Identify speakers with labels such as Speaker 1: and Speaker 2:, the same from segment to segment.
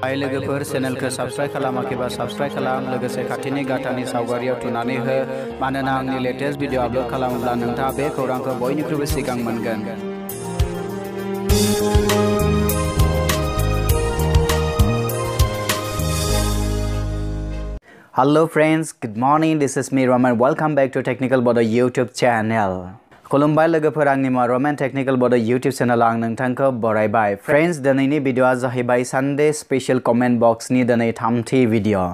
Speaker 1: हाय लोगोफोर चेनेलखौ subscribe खालामाखैबा subscribe खालाम लोगोसे खाथिनि गाथानि सावगारियाव थुनानै हो मानोना आंनि लेटेस्ट भिडिअ आपलोड खालामोब्ला नोंथाङा बे खौरांखौ बयनिख्रुइबो सिगां मोनगोन। Hello friends, good morning. This is me Roman. Welcome back to Technical Bodo YouTube channel. खुलुमबाय लोगोफोर आंनि रमान टेक्निकल बड यूट्यूब चैनल आं नोंथांखौ बरायबाय। फ्रेंड्स दिनैनि भिडिअआ जाहैबाय सानडे स्पेशल कमेन्ट बक्सनि दिनै थामथि भिडिअ।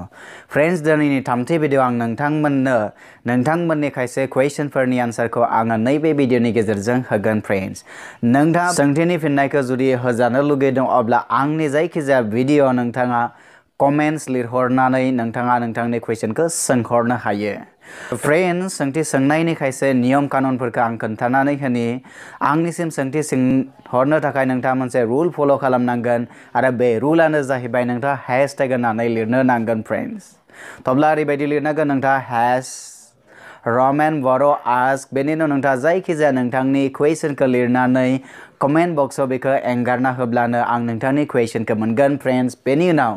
Speaker 1: फ्रेंड्स दिनैनि थामथि भिडिअ आं नोंथांमोननो नोंथांमोननि खायसे कुवेश्चनफोरनि आन्सारखौ आङो नैबे भिडिअनि गेजेरजों होगोन। फ्रेंड्स नोंथाङा सोंथिनि फिननायखौ जुदि होजानो लुगैदों अब्ला आंनि जायखिजाया भिडिअ नोंथाङा कमेन्ट्स लिरहरनानै नोंथाङा नोंथांनि कुवेश्चनखौ सोंहरनो हायो। फ्रेंड्स सोंथि सोंनायनि खायसे नियम कानुनफोरखौ आं खोन्थानानै होनि। आंनिसिम सोंथि सोंहरनो थाखाय नोंथाङा मोनसे रुल फल' खालामनांगोन आरो बे रुलानो जाहैबाय नोंथाङा हैशटेग होननानै लिरनो नांगोन। फ्रेंड्स थब्ला ओरैबायदि लिरनांगोन नोंथाङा रमान बर' आस्क बेनि उनाव नोंथाङा जायखिजाया नोंथांनि कुवेश्चनखौ लिरनानै कमेन्ट बक्सआव बेखौ एंगारना होब्लानो आं नोंथांनि कुवेश्चनखौ मोनगोन। फ्रेंड्स बेनि उनाव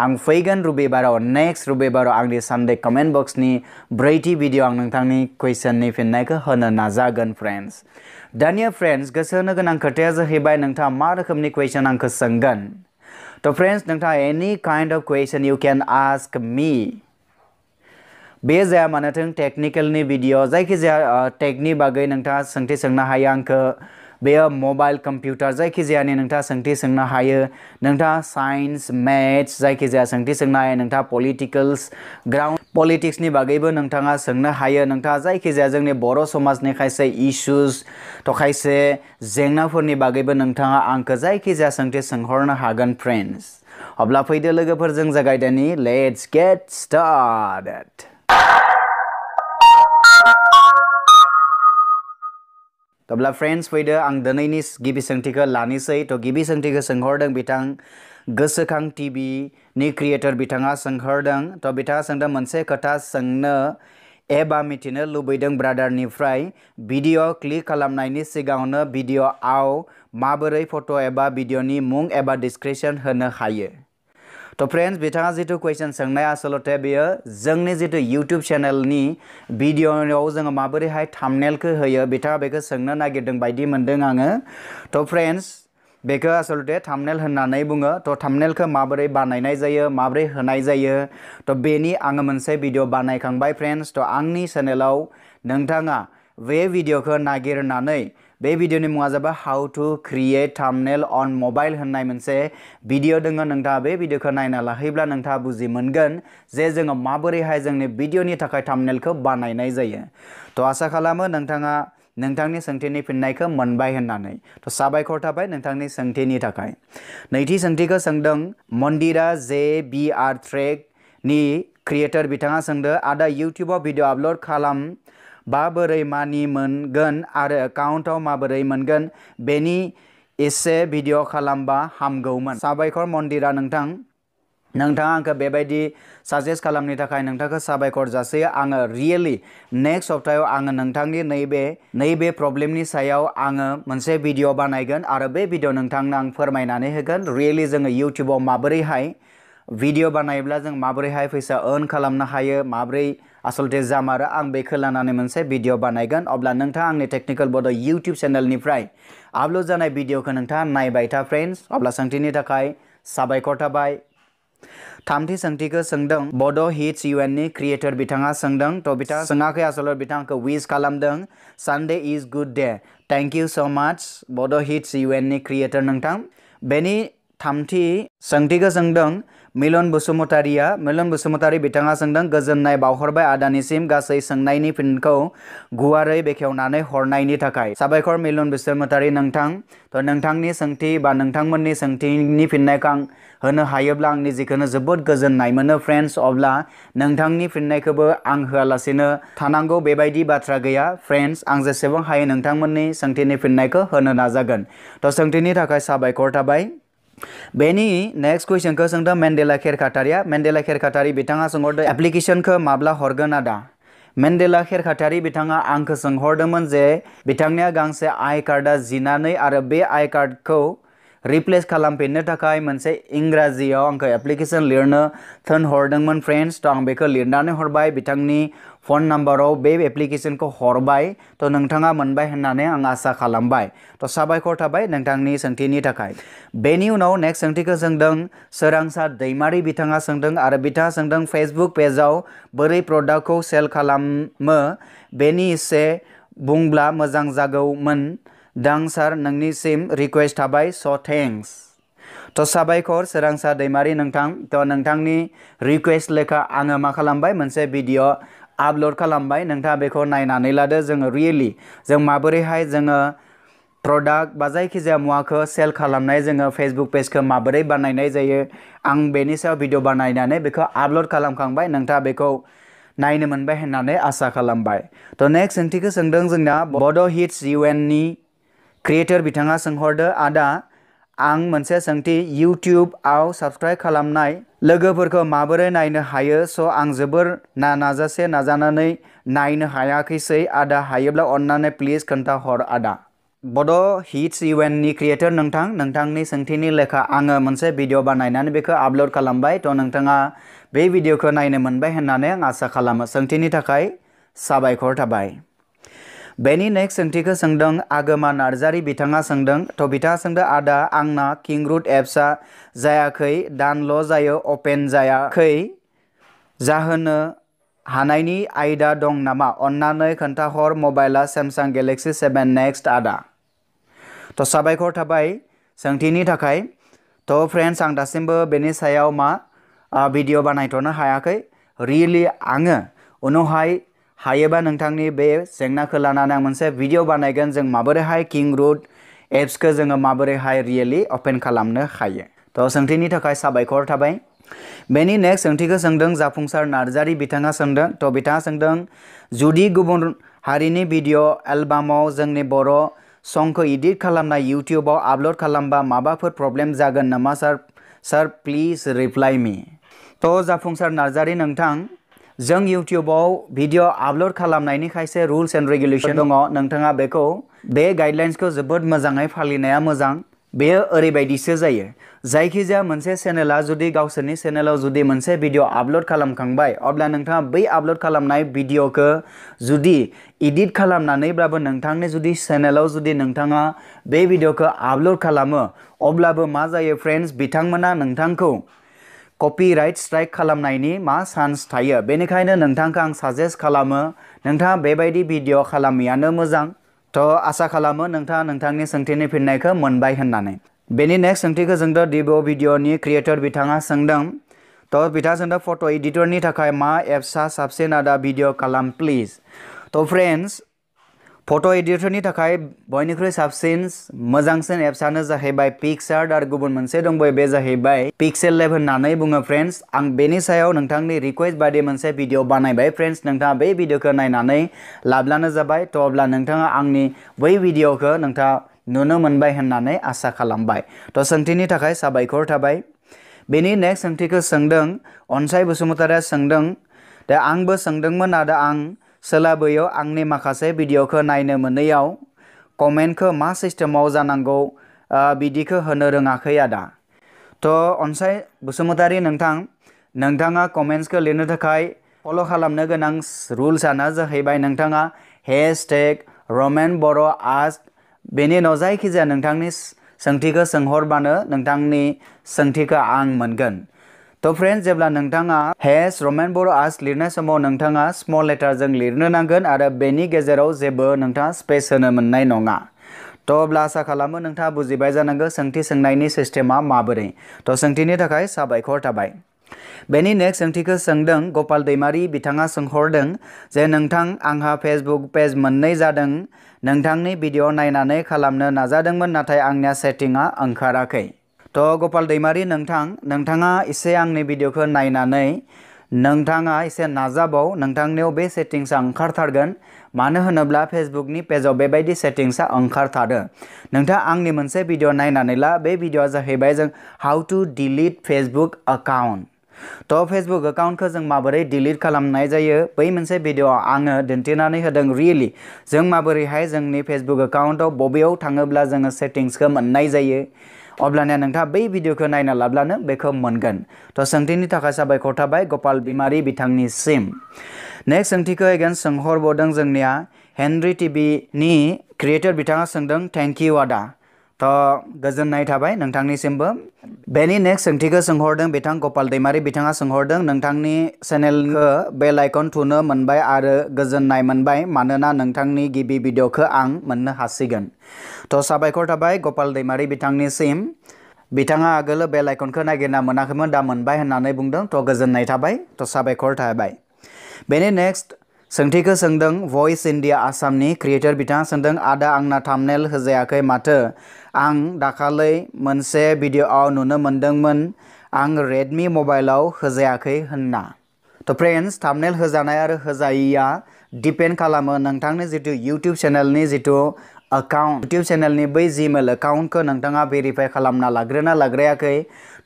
Speaker 1: आं फैगोन रबिबाराव नेक्स्ट रबिबाराव आंनि सानडे कमेन्ट बक्सनि ब्रैथि भिडिअ आं नोंथांनि कुवेश्चननि फिननायखौ होनो नाजागोन। फ्रेंड्स दानिया फ्रेंड्स गोसो होनो गोनां खोथाया जाहैबाय नोंथाङा मा रोखोमनि कुवेश्चन आंखौ सोंगोन। तो फ्रेंड्स नोंथाङा any kind of question you can ask me. बे जाया मानोथों टेक्निकलनि भिडिअ जायखिजाया टेकनि बागै नोंथाङा सोंथि सोंनो हायो आंखौ। बेयो मबाइल कम्पिउटार जायखिजायानि नोंथाङा सोंथि सोंनो हायो। नोंथाङा साइन्स मेथ्स जायखिजाया सोंथि सोंनो हायो। नोंथाङा पलिटिकल्स ग्राउन्ड पलिटिक्सनि बागैबो नोंथाङा सोंनो हायो। नोंथाङा जायखिजाया जोंनि बर' समाजनि खायसे इश्यूज खायसे जेंनाफोरनि बागैबो नोंथाङा आंखौ जायखिजाया सोंथि सोंहरनो हागोन। फ्रेंड्स अब्ला फैदो लोगोफोरजों जागायदोनि let's get started. Tabla friends फैदो आं दिनैनि गिबि सोंथिखौ लानोसै। तो गिबि सोंथिखौ सोंहरदों बिथां गोसोखां टिभि नि क्रिएटर बिथाङा सोंहरदों। तो बिथाङा सोंदों मोनसे खोथा सोंनो एबा मिथिनो लुबैदों ब्रादारनिफ्राय भिडिअ क्लिक खालामनायनि सिगाङावनो भिडिअआव माबोरै फट' एबा भिडिअनि मुं एबा डिसक्रिप्शन होनो हायो। तो फ्रेंड्स बिथाङा जिथु कुवेश्चन सोंनाय आसलते बेयो जोंनि जिथु यूट्यूब चैनलनि भिडिअआव जोङो माबोरैहाय थाम्बनेलखौ होयो बिथाङा बेखौ सोंनो नागिरदों बायदि मोनदों आङो। तो फ्रेंड्स बेखौ आसलते थाम्बनेल होननानै बुङो। तो थाम्बनेलखौ माबोरै बानायनाय जायो माबोरै होनाय जायो तो बेनि आङो मोनसे भिडिअ बानायखांबाय। फ्रेंड्स तो आंनि चैनेलाव नोंथाङा बे भिडिअखौ नागिरनानै बे भिडिअनि मुङा जाबाय how to create thumbnail on mobile होननाय मोनसे भिडिअ दङ। नोंथाङा बे भिडिअखौ नायना लाहैब्ला नोंथाङा बुजि मोनगोन जे जोङो माबोरैहाय जोंनि भिडिअनि थाखाय थाम्बनेलखौ बानायनाय जायो। तो आसा खालामो नोंथाङा नोंथांनि सोंथिनि फिननायखौ मोनबाय होननानै। तो साबायखर थाबाय नोंथांनि सोंथिनि थाखाय। नैथि सोंथिखौ सोंदों मन्दिरा JBR ट्रेक नि क्रिएटर बिथाङा सोंदों आदा यूट्यूबाव भिडिअ आपलोड खालाम बोरै मानि मोनगोन आरो एकाउन्टआव माबोरै मोनगोन बेनि एसे भिडिअ खालामबा हामगौमोन। साबायखर मन्दिरा नोंथाङा आंखौ बेबायदि साजेस्ट खालामनि थाखाय नोंथांखौ साबायखर जासियो। आङो रियेलि नेक्स्ट सप्तायाव आङो नोंथांनि नैबे प्रब्लेमनि सायाव आङो मोनसे भिडिअ बानायगोन आरो बे भिडिअ नोंथांनो आं फोरमायनानै होगोन रियेलि जोङो यूट्यूबाव माबोरैहाय भिडिअ बानायोब्ला जों माबोरैहाय फैसा अर्न खालामनो हायो माबोरै आसलते जामारो आं बेखौ लानानै मोनसे भिडिअ बानायगोन। अब्ला नोंथाङा आंनि टेक्निकल बड यूट्यूब चैनलनिफ्राय आपलोड जानाय भिडिअखौ नोंथाङा नायबाय था। फ्रेंड्स अब्ला सोंथिनि थाखाय साबायखर थाबाय। थामथि सोंथिखौ सोंदों बड हिट्स UN नि क्रिएटर बिथाङा सोंदों। तो बिथाङा सोङाखै आसलते बिथांखौ विश खालामदों Sunday is good day. Thank you so much बड हिट्स UN नि क्रिएटर नोंथां। बेनि थामथि सोंथिखौ सोंदों मिलन बसुमतारी बिथाङा सोंदों गोजोननाय बावहरबाय आदानिसिम गासै सोंनायनि फिनखौ गुवारै बेखेवनानै हरनायनि थाखाय। साबायखर मिलन बसुमतारी नोंथां। तो नोंथांनि सोंथि बा नोंथांमोननि सोंथिनि फिननायखौ आं होनो हायोब्ला आंनि जिखौनो जोबोद गोजोननाय मोनो। फ्रेंड्स अब्ला नोंथांनि फिननायखौबो आं होआलासिनो थानांगौ बेबायदि बाथ्रा गैया। फ्रेंड्स आं जेसेबां हायो नोंथांमोननि सोंथिनि फिननायखौ होनो नाजागोन। तो सोंथिनि थाखाय साबायखर थाबाय। बेनि नेक्स्ट कुवेश्चनखौ सोंदों मेन्डेला खेरखातारि बिथाङा सोंहरदों एप्लिकेशनखौ माब्ला हरगोन आदा। मेन्डेला खेरखातारि बिथाङा आंखौ सोंहरदोंमोन जे बिथांनिया गांसे आई कार्डा जिनानै आरो बे आई कार्डखौ रिप्लेस खालामफिननो थाखाय मोनसे इंराजियाव आंखौ एप्लिकेशन लिरनो थिनहरदोंमोन फ्रेंड्स तो आं बेखौ लिरनानै हरबाय बिथांनि फन नाम्बाराव बे एप्लिकेशनखौ हरबाय तो नोंथाङा मोनबाय होननानै आं आसा खालामबाय तो साबायखर थाबाय नोंथांनि सोंथिनि थाखाय। बेनि उनाव नेक्स्ट सोंथिखौ सोंदों सोरांसा दैमारि बिथाङा सोंदों आरो बिथाङा सोंदों फेसबुक पेजाव बोरै प्रडाक्टखौ सेल खालामो बेनि एसे बुंब्ला मोजां जागौमोन दां सार नोंनिसिम रिक्वेस्ट थाबाय स' थेंक्स। तो साबायखर सोरांसा दैमारि नोंथां तो नोंथांनि रिक्वेस्ट लेखा आङो मा खालामबाय मोनसे भिडिअ आपल'ड खालामबाय नोंथाङा बेखौ नायनानै लादो जोङो रियेलि जों माबोरैहाय जोङो प्रडाक्ट बा जायखिजाया मुवाखौ सेल खालामनाय जोङो फेसबुक पेजखौ माबोरै बानायनाय जायो आं बेनि सायाव भिडिअ बानायनानै बेखौ आपल'ड खालामखांबाय नोंथाङा बेखौ नायनो मोनबाय होननानै आसा खालामबाय। तो नेक्स्ट सोंथिखौ सोंदों जोंना बड' हिट्स इउएननि क्रिएटर बिथाङा सोंहरदो आदा आं मोनसे सोंथि इउटिउबआव साबस्क्राइब खालामनाय लोगोफोरखौ माबोरै नायनो हायो स' आं जोबोर नाजासे नाजानानै नायनो हायाखैसै आदा हायोब्ला अन्नानै प्लिज खोन्थाहर आदा। बड' हिट्स इउएननि क्रिएटर नोंथांनि सोंथिनि लेखा आङो मोनसे भिडिअ बानायनानै बेखौ आपल'ड खालामबाय तो नोंथाङा बे भिडिअखौ नायनो मोनबाय होननानै आं आसा खालामो सोंथिनि थाखाय साबायखर थाबाय। बेनि नेक्स्ट सोंथिखौ सोंदों आगोमा नार्जारि बिथाङा सोंदों तो बिथाङा सोंदों आदा आंना किंरुट एप्सआ जायाखै दानल' जायो अपेन जायाखै जाहोनो हानायनि आयदा दं नामा अन्नानै खोन्थाहर मबाइला सेमसां गेलेक्सि 7 नेक्स्ट आदा। तो साबायखर थाबाय सोंथिनि थाखाय। तो फ्रेंड्स आं दासिमबो बेनि सायाव भिडिअ बानायथ'नो हायाखै रियेलि आङो उनावहाय हायोबा नोंथांनि बे जेंनाखौ लानानै आं मोनसे भिडिअ बानायगोन जों माबोरैहाय किंरुट एप्सखौ जोङो माबोरैहाय रियेलि अपेन खालामनो हायो। तो सोंथिनि थाखाय साबायखर थाबाय। बेनि नेक्स्ट सोंथिखौ सोंदों जाफुंसार नार्जारि बिथाङा सोंदों तो बिथाङा सोंदों जुदि गुबुन हारिनि भिडिअ एलबामाव जोंनि बर' संखौ एडिट खालामना इउटिउबाव आपल'ड खालामबा माबाफोर प्रब्लेम जागोन नामा सार प्लिज रिप्लाइ मी। तो जाफुंसार नार्जारि नोंथां जों इउटिउबाव भिडिअ आपल'ड खालामनायनि खायसे रुल्स एन्ड रेगुलेसन दङ नोंथाङा बेखौ बे गाइडलाइन्सखौ जोबोद मोजाङै फालिनाया मोजां। बेयो ओरैबायदिसो जायो जायखिजाया मोनसे चेनेला जुदि गावसोरनि चेनेलाव जुदि मोनसे भिडिअ आपल'ड खालामखांबाय अब्ला नोंथाङा बै आपल'ड खालामनाय भिडिअखौ जुदि एडिट खालामनानैब्लाबो नोंथांनि जुदि चेनेलाव जुदि नोंथाङा बे भिडिअखौ आपल'ड खालामो अब्लाबो मा जायो फ्रेन्ड्स बिथांमोना नोंथांखौ कपिराइट स्ट्राइक खालामनायनि चान्स थायो बेनिखायनो नोंथांखौ आं साजेस्ट खालामो नोंथाङा बेबायदि भिडिअ खालामियानो मोजां। तो आसा खालामो नोंथाङा नोंथांनि सोंथिनि फिननायखौ मोनबाय होननानै। बेनि नेक्स्ट सोंथिखौ जोंथ' दिब' भिडिअनि क्रिएटर बिथाङा सोंदों तो बिथाङा सोंदों फट' एडिटरनि थाखाय मा एप्सआ साबसिन आदा भिडिअ खालाम प्लिज। तो फ्रेन्ड्स फट' एडिटरनि थाखाय बयनिख्रुइ साबसिन मोजांसिन एप्सआनो जाहैबाय पिक्सआर्ट आरो गुबुन मोनसे दंबावो बे जाहैबाय पिक्सेल लेब होननानै बुङो फ्रेन्ड्स। आं बेनि सायाव नोंथांनि रिक्वेस्ट बायदि मोनसे भिडिअ बानायबाय फ्रेन्ड्स नोंथाङा बे भिडिअखौ नायनानै लाब्लानो जाबाय तो अब्ला नोंथाङा आंनि बै भिडिअखौ नोंथाङा नुनो मोनबाय होननानै आसा खालामबाय। तो सोंथिनि थाखाय साबायखर थाबाय। बेनि नेक्स्ट सोंथिखौ सोंदों अनसाय बसुमतारिया सोंदों दा आंबो सोंदोंमोन आदा आं सोलाबैयाव आंनि माखासे भिडिअखौ नायनो मोनैयाव कमेन्टखौ मा सिस्टेमाव जानांगौ बिदिखौ होनो रोङाखै आदा। तो अनसाय बसुमतारि नोंथाङा कमेन्ट्सखौ लिरनो थाखाय फल' खालामनो गोनां रुल्सआनो जाहैबाय नोंथाङा हेशटेग रमेन बर' आस्क बेनि उनाव जायखिजाया नोंथांनि सोंथिखौ सोंहरबानो नोंथांनि सोंथिखौ आं मोनगोन। तो फ्रेन्ड्स जेब्ला नोंथाङा हेश रमेन बर' आस्क लिरनाय समाव नोंथाङा स्मल लेटारजों लिरनो नांगोन आरो बेनि गेजेराव जेबो नोंथाङा स्पेस होनो मोननाय नङा। तो अब्ला आसा खालामो नोंथाङा बुजिबाय जानांगौ सोंथि सोंनायनि सिस्टेमा माबोरै। तो सोंथिनि थाखाय साबायखर थाबाय। बेनि नेक्स्ट सोंथिखौ सोंदों गपाल दैमारि बिथाङा सोंहरदों जे नोंथां आंहा फेसबुक पेज मोननै जादों नोंथांनि भिडिअ नायनानै खालामनो नाजादोंमोन नाथाय आंनिया सेटिंआ ओंखाराखै। तो गपाल दैमारि नोंथाङा एसे आंनि भिडिअखौ नायनानै नोंथाङा एसे नाजाबाव नोंथांनियाव बे सेटिंसआ ओंखारथारगोन मानो होनोब्ला फेसबुकनि पेजाव बेबायदि सेटिंसआ ओंखारथारो। नोंथाङा आंनि मोनसे भिडिअ नायनानै ला बे भिडिअआ जाहैबाय जों how to delete Facebook account. तो फेसबुक एकाउन्टखौ जों माबोरै डिलिट खालामनाय जायो बै मोनसे भिडिअ आङो दिन्थिनानै होदों रियेलि जों माबोरैहाय जोंनि फेसबुक एकाउन्टआव बबेयाव थाङोब्ला जोङो सेटिंसखौ मोननाय जायो अब्लानिया नोंथाङा बै भिडिअखौ नायना लाब्लानो बेखौ मोनगोन थ' सोंथिनि थाखाय साबायखर थाबाय गपाल बिमारी बिथांनिसिम नेक्स्ट सोंथिखौ एगेन सोंहरबावदों जोंनिया हेनरी टिभि नि क्रिएटर बिथाङा सोंदों थेंक इउ आदा थ' गोजोननाय थाबाय नोंथांनिसिमबो बेनि नेक्स्ट सोंथिखौ सोंहरदों बिथां गपाल दैमारी बिथाङा सोंहरदों नोंथांनि चेनेलखौ बेल आइकन थुनो मोनबाय आरो गोजोननाय मोनबाय मानोना नोंथांनि गिबि भिडिअखौ आं मोननो हासिगोन थ' साबायखर थाबाय गपाल दैमारी बिथांनिसिम बिथाङा आगोल बेल आइकनखौ नागिरना मोनाखैमोन दा मोनबाय होननानै बुंदों थ' गोजोननाय थाबाय थ' साबायखर थाबाय बेनि नेक्स्ट सोंथिखौ सोंदों भइस इन्डिया आसामनि क्रिएटर बिथाङा सोंदों आदा आंना थाम्बनेल होजायाखै माथो आं दाखालै मोनसे भिडिअआव नुनो मोनदोंमोन आं रेडमि मबाइलाव होजायाखै होनना थ' फ्रेन्ड्स थाम्बनेल होजानाय आरो होजायैया डिपेन्ड खालामो नोंथांनि जितु इउटिउब चेनेलनि जितु एकाउन्ट इउटिउब चेनेलनि बै जिमेल एकाउन्टखौ नोंथाङा भेरिफाइ खालामना लाग्रोना लाग्रायाखै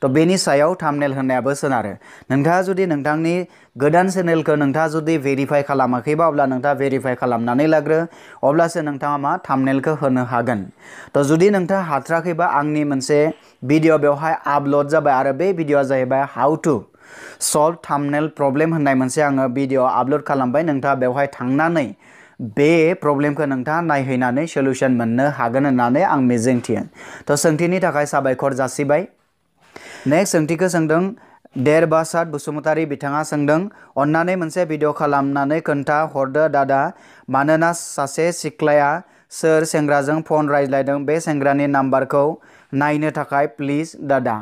Speaker 1: थ' बेनि सायाव थाम्बनेल होनायाबो सोनारो नोंथाङा जुदि नोंथांनि गोदान चेनेलखौ नोंथाङा जुदि भेरिफाइ खालामाखैबा अब्ला नोंथाङा भेरिफाइ खालामनानै लाग्रो अब्लासो नोंथाङा मा थाम्बनेलखौ होनो हागोन थ' जुदि नोंथाङा हाथाराखैबा आंनि मोनसे भिडिअ बेवहाय आपल'ड जाबाय आरो बे भिडिअआ जाहैबाय how to solve thumbnail problem होननाय मोनसे आङो भिडिअ आपल'ड खालामबाय नोंथाङा बेवहाय थांनानै बे प्रब्लेमखौ नोंथाङा नायहैनानै सल्युशन मोननो हागोन होननानै आं मिजिंथियो थ' सोंथिनि थाखाय साबायखर जासिबाय नेक्स्ट सोंथिखौ सोंदों देरबासाद बसुमतारी बिथाङा सोंदों अन्नानै मोनसे भिडिअ खालामनानै खोन्था हरदो दादा मानोना सासे सिख्लाया सोर सेंग्राजों फन रायज्लायदों बे सेंग्रानि नाम्बारखौ नायनो थाखाय प्लिज दादा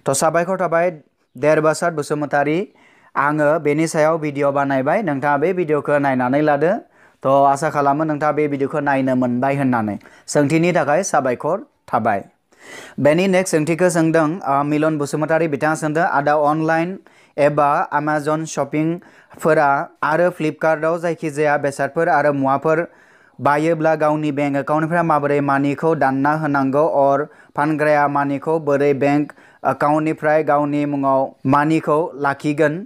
Speaker 1: थ' साबायखर थाबाय देरबासाद बसुमतारी आङो बेनि सायाव भिडिअ बानायबाय नोंथाङा बे भिडिअखौ नायनानै लादो थ' आसा खालामो नोंथाङा बे भिडिअखौ नायनो मोनबाय होननानै सोंथिनि थाखाय साबायखर थाबाय बेनि नेक्स्ट सोंथिखौ सोंदों मिलन बसुमतारी बिथाङा सोंदों आदा अनलाइन एबा एमाजन शपिंफोरा आरो फ्लिपकार्टआव जायखिजाया बेसादफोर आरो मुवाफोर बायोब्ला गावनि बेंक एकाउन्टनिफ्राय माबोरै मानिखौ दानना होनांगौ अर फानग्राया मानिखौ बोरै बेंक एकाउन्टनिफ्राय गावनि मुङाव मानिखौ लाखिगोन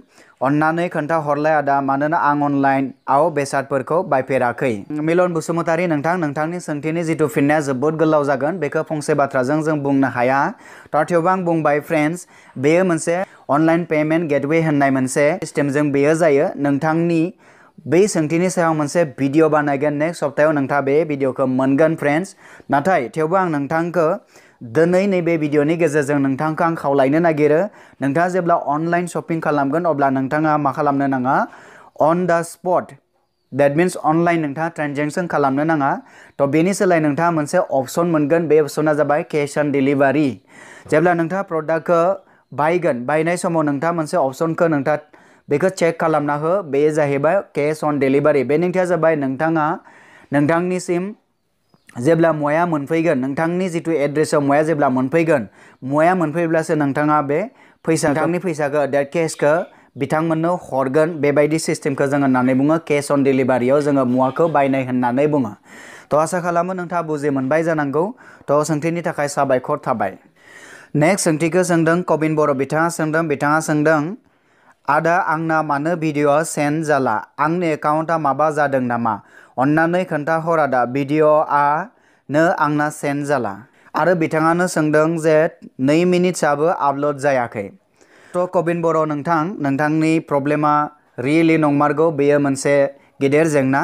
Speaker 1: अन्नानै खोन्था हरलाय आदा मानोना आं अनलाइनआव बेसादफोरखौ बायफेराखै मिलन बसुमतारी नोंथांनि सोंथिनि जितु फिननाया जोबोद गोलाव जागोन बेखौ फंसे बाथ्राजों जों बुंनो हाया थेवबो आं बुंबाय फ्रेन्ड्स बेयो मोनसे अनलाइन पेमेन्ट गेटवे होननाय मोनसे सिस्टेमजों बेयो जायो नोंथांनि बै सोंथिनि सायाव मोनसे भिडिअ बानायगोन नेक्स्ट सप्तायाव नोंथाङा बे भिडिअखौ मोनगोन फ्रेन्ड्स नाथाय थेवबो आं नोंथांखौ दिनै नैबे भिडिअनि गेजेरजों नोंथांखौ आं खावलायनो नागिरो नोंथाङा जेब्ला अनलाइन शपिं खालामगोन अब्ला नोंथाङा मा खालामनो नाङा on the spot That means online नोंथाङा ट्रेनजेक्सन खालामनो नाङा थ' बेनि सोलाय नोंथाङा मोनसे अपसन मोनगोन बे अपसना जाबाय केश अन डिलिभारि जेब्ला नोंथाङा प्रडाक्टखौ बायनाय समाव नोंथाङा मोनसे अपसनखौ नोंथाङा बेखौ चेक खालामना हो बे जाहैबाय केश अन डिलिभारि बे ओंथिया जाबाय नोंथाङा नोंथांनिसिम जेब्ला मुवाया मोनफैगोन नोंथांनि जितु एड्रेसाव मुवाया जेब्ला मोनफैगोन मुवाया मोनफैब्लासो नोंथाङा बे नोंथांनि फैसाखौ डेट केशखौ बिथांमोननो हरगोन बेबायदि सिस्टेमखौ जों होननानै बुङो केश अन डिलिभारियाव जोङो मुवाखौ बायनाय होननानै बुङो थ' आसा खालामो नोंथाङा बुजि मोनबाय जानांगौ थ' सोंथिनि थाखाय साबायखर थाबाय नेक्स्ट सोंथिखौ सोंदों कबिन बर' बिथाङा सोंदों आदा आंना मानो भिडिअ सेन्ड जाला आंनि एकाउन्टआ माबा जादों नामा अन्नानै खोन्था हर आदा भिडिअआनो आंना सेन्ड जाला आरो बिथाङानो सोंदों जे 2 मिनिट्सआबो आपल'ड जायाखै थ' कबिन बर' नोंथांनि प्रब्लेमा रियेलि नंमारगौ बेयो मोनसे गिदिर जेंना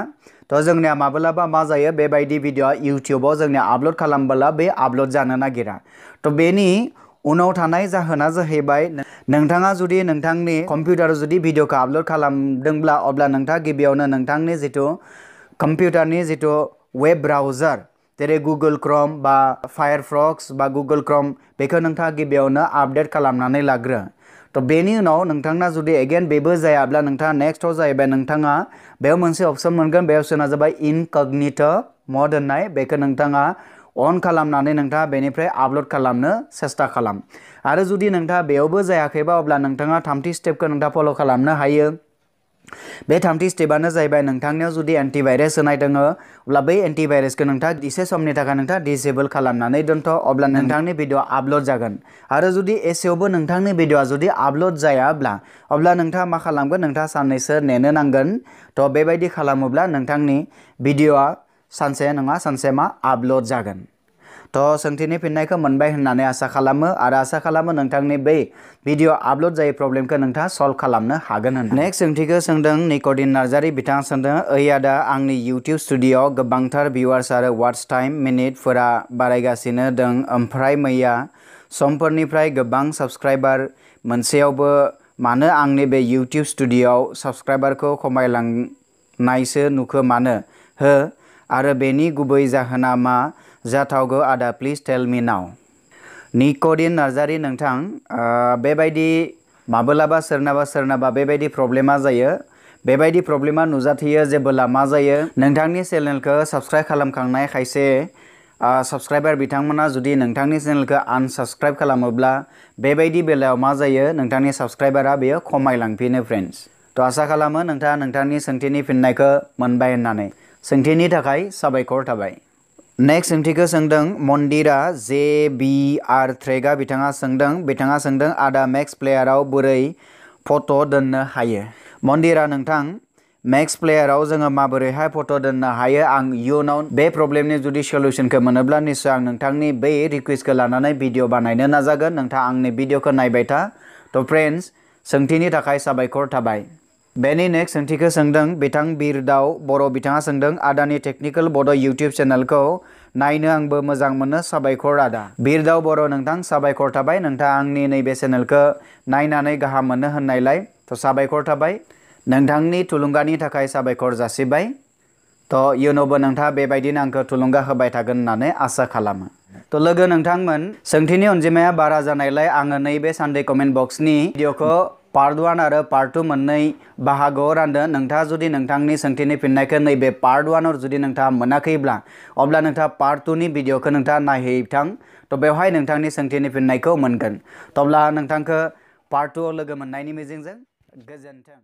Speaker 1: थ' जोंनिया माब्लाबा मा जायो बेबायदि भिडिअ इउटिउबाव जोंनिया आपल'ड खालामबोला बे आपल'ड जानो नागिरा थ' बेनि उनाव थानाय जाहोना जाहैबाय नोंथाङा जुदि नोंथांनि कम्पिउटाराव जुदि भिडिअखौ आपल'ड खालामदोंब्ला अब्ला नोंथाङा गिबियावनो नोंथांनि जितु कम्पिउटारनि जितु वेब ब्राउजार जेरै गुगोल क्रोम बा फायारफक्स बा गुगोल क्रोम बेखौ नोंथाङा गिबियावनो आपडेट खालामनानै लाग्रो थ' बेनि उनाव नोंथांना जुदि एगेन बेबो जायाब्ला नोंथाङा नेक्स्टआव जाहैबाय नोंथाङा बेयाव मोनसे अपसन मोनगोन बे अपसना जाबाय इनकगनिट' मड होननाय बेखौ नोंथाङा अन खालामनानै नोंथाङा बेनिफ्राय आपल'ड खालामनो सेस्था खालाम आरो जुदि नोंथाङा बेयावबो जायाखैबा अब्ला नोंथाङा 3थि स्टेपखौ नोंथाङा फल' खालामनो हायो बे 3थि स्टेपआनो जाहैबाय नोंथांनियाव जुदि एन्टिभाइरास होनाय दङ अब्ला बै एन्टिभाइरासखौ नोंथाङा एसे समनि थाखाय नोंथाङा डिसेबल खालामनानै दोनथ' अब्ला नोंथांनि भिडिअ आपल'ड जागोन आरो जुदि एसेयावबो नोंथांनि भिडिअआ जुदि आपल'ड जायाब्ला अब्ला नोंथाङा मा खालामगोन नोंथाङा साननैसो नेनो नांगोन थ' बेबायदि खालामोब्ला नोंथांनि भिडिअआ सानसे नङा सानसे मा आपल'ड जागोन तो सोंथिनि फिननायखौ मोनबाय होननानै आसा खालामो आरो आसा खालामो नोंथांनि बे भिडिअ आपलोड जायै प्रब्लेमखौ नोंथाङा सल्व खालामनो हागोन होनना। नेक्स्ट सोंथिखौ सोंदों निक'दिन नार्जारी बिथाङा सोंदों ओइ आदा आंनि इउटिउब स्टुडिअ'आव गोबांथार भिउवार्स आरो वाच टाइम मिनिटफोरा बारायगासिनो दं ओमफ्राय मैया समफोरनिफ्राय गोबां साबस्क्राइबार मोनसेयावबो मानो आंनि बे इउटिउब स्टुडिअ'आव साबस्क्राइबारखौ खमायलांनायसो नुखो मानो हो आरो बेनि गुबै जाहोना मा जाथावगौ आदा प्लिज टेल मी नाउ। निक'दिन नार्जारी नोंथां बेबायदि माब्लाबा सोरनाबा बेबायदि प्रब्लेमा जायो। बेबायदि प्रब्लेमा नुजाथियो जेबोला मा जायो नोंथांनि चेनेलखौ साबस्क्राइब खालामखांनाय खायसे साबस्क्राइबार बिथांमोना जुदि नोंथांनि चेनेलखौ आनसाबस्क्राइब खालामोब्ला बेबायदि बेलायाव मा जायो नोंथांनि साबस्क्राइबारा बेयो खमायलांफिनो फ्रेन्ड्स। तो आसा खालामो नोंथाङा नोंथांनि सोंथिनि फिननायखौ मोनबाय होननानै। सोंथिनि थाखाय साबायखर थाबाय। नेक्स्ट सोंथिखौ सोंदों मन्दिरा JBR ट्रेकआ बिथाङा सोंदों आदा मैक्स प्लेयाराव बोरै फट' दोननो हायो। मन्दिरा नोंथां मैक्स प्लेयाराव जोङो माबोरैहाय फट' दोननो हायो आं इयुनाव बे प्रब्लेमनि जुदि सल्युशनखौ मोनोब्ला निश्चय आं नोंथांनि बे रिक्वेस्टखौ लानानै भिडिअ बानायनो नाजागोन। नोंथाङा आंनि भिडिअखौ नायबाय था। तो फ्रेन्ड्स सोंथिनि थाखाय साबायखर थाबाय। बेनि नेक्स्ट सोंथिखौ सोंदों बिथां बिरदाव बर' बिथाङा सोंदों आदानि टेक्निकेल बड' इउटिउब चेनेलखौ नायनो आंबो मोजां मोनो साबायखर आदा। बिरदाव बर' नोंथां साबायखर थाबाय नोंथाङा आंनि नैबे चेनेलखौ नायनानै गाहाम मोनो होननायलाय तो साबायखर थाबाय। नोंथांनि थुलुंगानि थाखाय साबायखर जासिबाय। तो इयुनावबो नोंथाङा बेबायदिनो आंखौ थुलुंगा होबाय थागोन होननानै आसा खालामो। तो लोगो नोंथांमोन सोंथिनि अनजिमाया बारा जानायलाय आङो नैबे सानडे कमेन्ट बक्सनि भिडिअखौ पार्ट 1 आरो पार्ट 2 मोननै बाहागोआव रानदों। नोंथाङा जुदि नोंथांनि सोंथिनि फिननायखौ नैबे पार्ट 1 आव जुदि नोंथाङा मोनाखैब्ला अब्ला नोंथाङा पार्ट 2 नि भिडिअखौ नोंथाङा नायहैथां। तो बेवहाय नोंथांनि सोंथिनि फिननायखौ मोनगोन। तो अब्ला नोंथांखौ पार्ट 2 आव लोगो मोननायनि मिजिंजों गोजोन्थों।